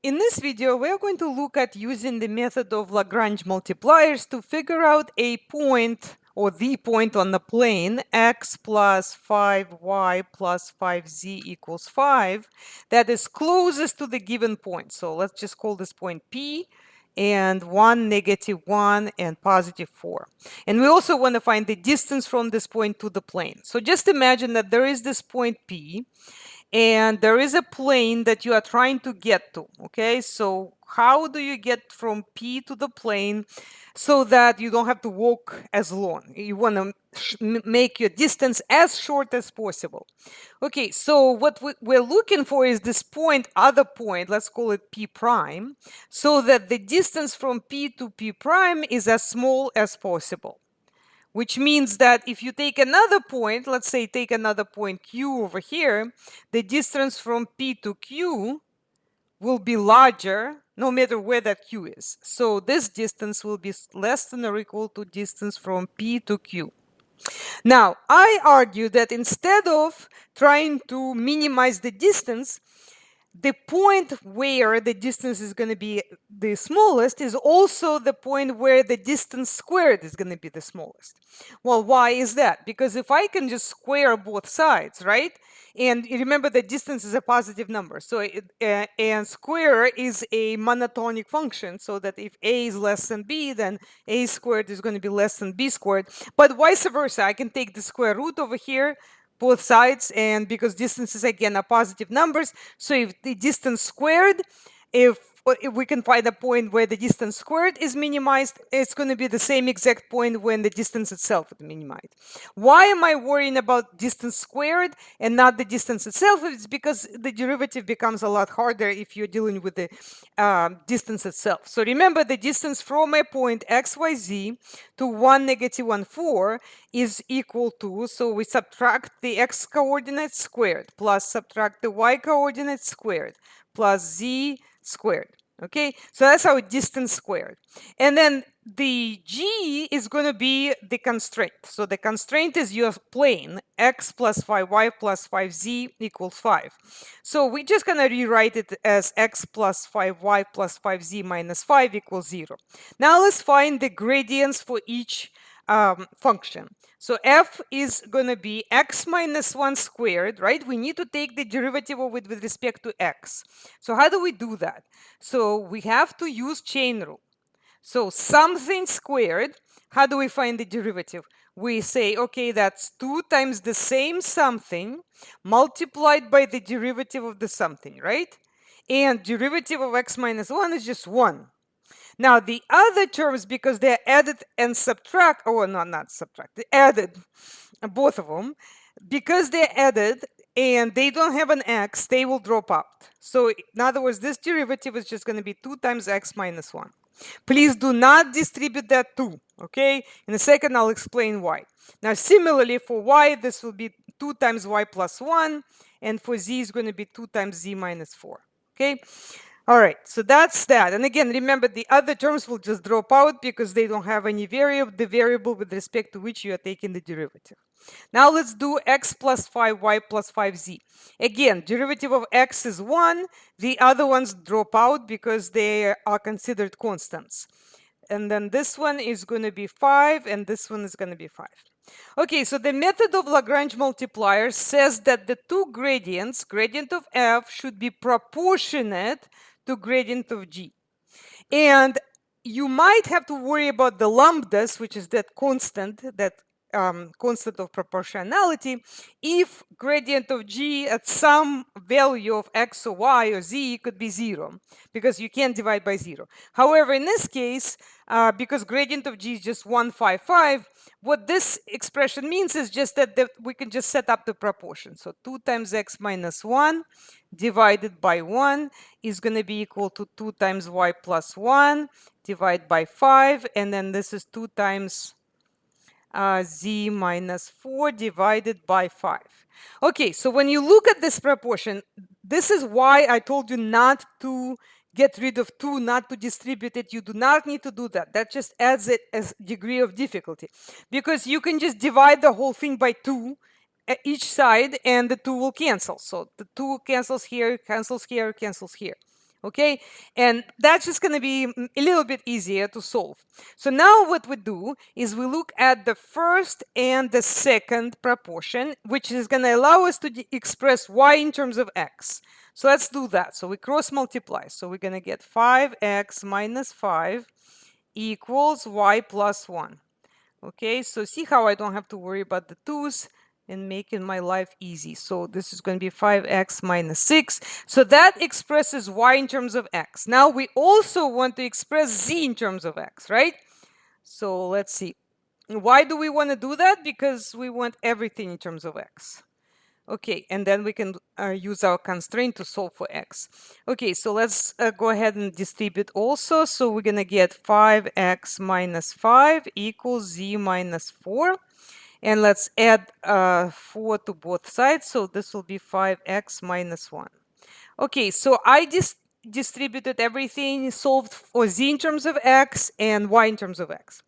In this video, we're going to look at using the method of Lagrange multipliers to figure out a point or the point on the plane x plus 5y plus 5z equals 5 that is closest to the given point. So let's just call this point P, and 1, -1, and +4. And we also want to find the distance from this point to the plane. So just imagine that there is this point P, and there is a plane that you are trying to get to. Okay, so how do you get from P to the plane so that you don't have to walk as long? You want to make your distance as short as possible. Okay, so what we're looking for is this point, other point, let's call it P prime, so that the distance from P to P prime is as small as possible. Which means that if you take another point, let's say take another point Q over here, the distance from P to Q will be larger no matter where that Q is. So this distance will be less than or equal to distance from P to Q. Now, I argue that instead of trying to minimize the distance, the point where the distance is going to be the smallest is also the point where the distance squared is going to be the smallest. Well, why is that? Because if I can just square both sides, right? And remember the distance is a positive number. So and square is a monotonic function, so that if a is less than b, then a squared is going to be less than b squared. But vice versa, I can take the square root over here, both sides, and because distances again are positive numbers, so if the distance squared, if we can find a point where the distance squared is minimized, it's going to be the same exact point when the distance itself is minimized. Why am I worrying about distance squared and not the distance itself? It's because the derivative becomes a lot harder if you're dealing with the distance itself. So remember, the distance from a point xyz to 1, -1, 4 is equal to, so we subtract the x coordinate squared plus subtract the y coordinate squared plus z squared. Okay, so that's our distance squared. And then the g is going to be the constraint. So the constraint is your plane, x plus 5y plus 5z equals 5. So we're just going to rewrite it as x plus 5y plus 5z minus 5 equals 0. Now let's find the gradients for each function. So f is going to be x minus 1 squared, right? We need to take the derivative of it with respect to x. So how do we do that? So we have to use chain rule. So something squared, how do we find the derivative? We say, okay, that's 2 times the same something multiplied by the derivative of the something, right? And derivative of x minus 1 is just 1. Now, the other terms, because they're added and subtract, oh, no, not subtract, they added, both of them, because they're added and they don't have an x, they will drop out. So in other words, this derivative is just going to be 2 times x minus 1. Please do not distribute that 2, okay? In a second, I'll explain why. Now, similarly, for y, this will be 2 times y plus 1, and for z is going to be 2 times z minus 4, okay? All right, so that's that. And again, remember, the other terms will just drop out because they don't have any variable, the variable with respect to which you are taking the derivative. Now let's do x plus 5y plus 5z. Again, derivative of x is 1. The other ones drop out because they are considered constants. And then this one is going to be 5, and this one is going to be 5. Okay, so the method of Lagrange multipliers says that the two gradients, gradient of f, should be proportionate to gradient of g. And you might have to worry about the lambdas, which is that constant, constant of proportionality, if gradient of g at some value of x or y or z could be 0, because you can't divide by 0. However, in this case, because gradient of g is just 155, what this expression means is just that we can just set up the proportion. So 2 times x minus 1 divided by 1 is going to be equal to 2 times y plus 1 divided by 5, and then this is 2 times z minus 4 divided by 5. Okay, so when you look at this proportion, this is why I told you not to get rid of 2, not to distribute it. You do not need to do that. That just adds it as degree of difficulty, because you can just divide the whole thing by 2 at each side, and the 2 will cancel. So the 2 cancels here, cancels here, cancels here. Okay, and that's just going to be a little bit easier to solve. So now what we do is we look at the first and the second proportion, which is going to allow us to express y in terms of x. So let's do that. So we cross multiply. So we're going to get 5x minus 5 equals y plus 1. Okay, so see how I don't have to worry about the 2's and making my life easy. So this is going to be 5x minus 6. So that expresses y in terms of x. Now we also want to express z in terms of x, right? So let's see. Why do we want to do that? Because we want everything in terms of x. Okay, and then we can use our constraint to solve for x. Okay, so let's go ahead and distribute also. So we're going to get 5x minus 5 equals z minus 4. And let's add 4 to both sides. So this will be 5x minus 1. Okay, so I just distributed everything, solved for z in terms of x and y in terms of x.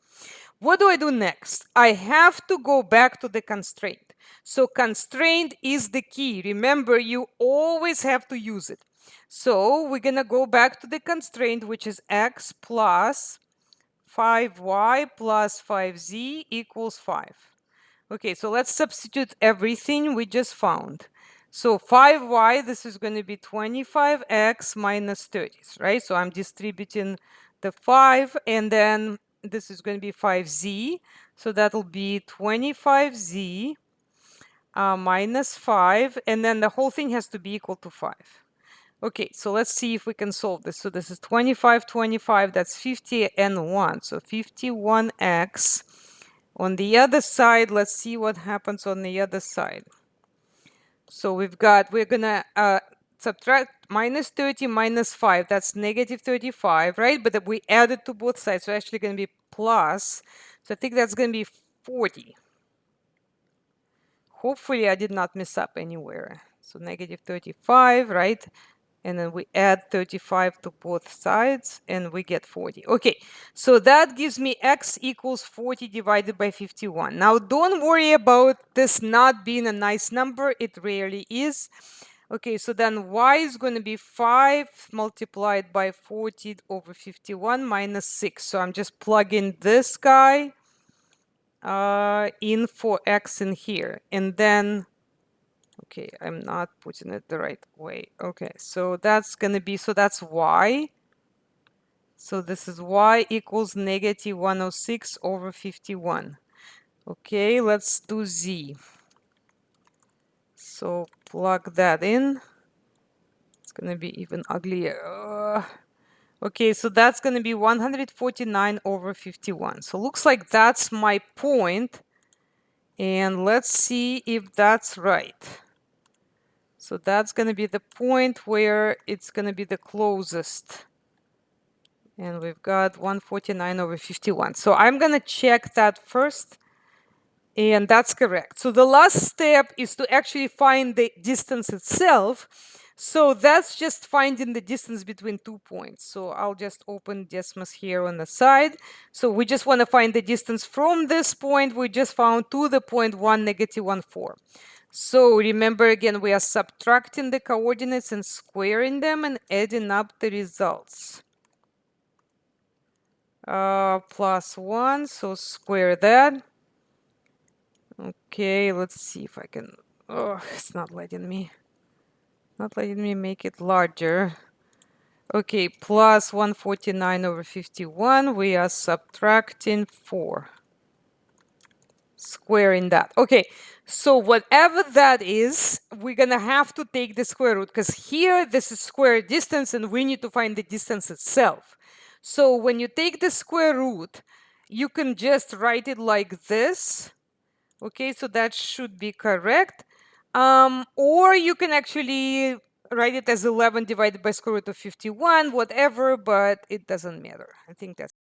What do I do next? I have to go back to the constraint. So constraint is the key. Remember, you always have to use it. So we're going to go back to the constraint, which is x plus 5y plus 5z equals 5. Okay, so let's substitute everything we just found. So 5y, this is going to be 25x minus 30, right? So I'm distributing the 5, and then this is going to be 5z. So that'll be 25z minus 5, and then the whole thing has to be equal to 5. Okay, so let's see if we can solve this. So this is 25, 25, that's 50 and 1. So 51x. On the other side, let's see what happens on the other side. So we're going to subtract minus 30 minus 5. That's negative 35, right? But we added to both sides. So actually going to be plus. So I think that's going to be 40. Hopefully I did not mess up anywhere. So negative 35, right? And then we add 35 to both sides and we get 40. Okay, so that gives me x equals 40 divided by 51. Now don't worry about this not being a nice number. It rarely is. Okay, so then y is going to be 5 multiplied by 40 over 51 minus 6. So I'm just plugging this guy in for x in here. And then okay, I'm not putting it the right way. Okay, so that's going to be, so that's y. So this is y equals negative 106 over 51. Okay, let's do z. So plug that in. It's going to be even uglier. Okay, so that's going to be 149 over 51. So looks like that's my point. And let's see if that's right. So that's going to be the point where it's going to be the closest. And we've got 149 over 51. So I'm going to check that first. And that's correct. So the last step is to actually find the distance itself. So that's just finding the distance between 2 points. So I'll just open Desmos here on the side. So we just want to find the distance from this point we just found to the point 1, negative 1, 4. So remember again, we are subtracting the coordinates and squaring them and adding up the results. Plus 1, so square that. Okay, let's see if I can. Oh, it's not letting me make it larger. Okay, plus 149 over 51. We are subtracting 4. Squaring that. Okay, so whatever that is, we're going to have to take the square root, because here this is square distance and we need to find the distance itself. So when you take the square root, you can just write it like this. Okay, so that should be correct. Or you can actually write it as 11 divided by square root of 51, whatever, but it doesn't matter. I think that's